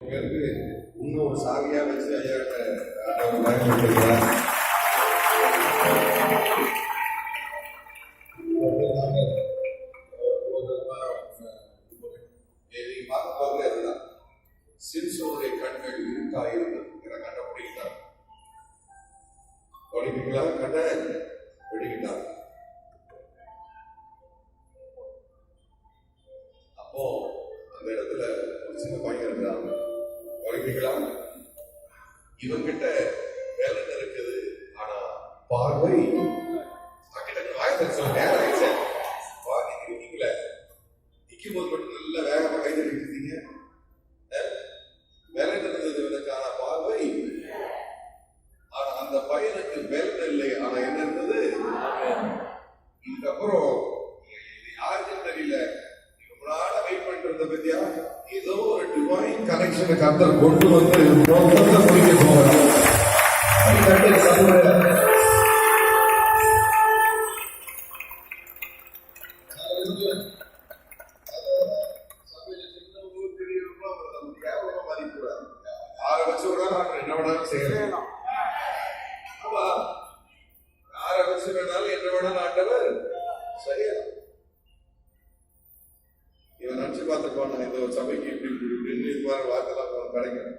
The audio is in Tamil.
இன்னும் ஒரு சாவியா வச்சு ஐயா பயன்படுத்துகிறார். பார்க்கும்போது அதுதான் சின்சோனுடைய கண்கள் இருட்டாக இருந்தது என கண்டுபிடிக்கிறார். ஒலிம்பிக்கலாக கண்ணை வெடிக்கிட்டார். அப்போ அந்த இடத்துல ஒரு சின்ன பையன் இருக்கிறாங்க. ஒலிம்பிக்கலாம் இவங்கிட்ட வேலை இருக்குது, ஆனா பார்வை நேரம் ஆயிடுச்சு. இருக்கீங்களே நிற்கும் போது மட்டும் நல்ல வேகமா கைது எடுக்கிறீங்க. வேலை இருந்தது எனக்கு, ஆனா பார்வை. ஆனா அந்த பையனுக்கு வேலை இல்லை, ஆனா என்ன இருந்தது? இதுக்கப்புறம் யாருக்கும் தெரியல, வெயிட் பண்றத பத்தியா ஏதோ ஒரு டிவைன் கனெக்ஷன் கர்த்தர் கொண்டு வந்து முடிக்க போகிறார். யாரை வச்சு விடாலும் என்ன வேணாலும் செய்யலாம். யாரை வச்சு வேணாலும் என்ன வேணாலும் ஆண்டவர் செய்யலாம். இவன் நினைச்சு பார்த்துப்பான இந்த சபைக்கு இப்படி வார்த்தைலாம் கிடைக்கும்.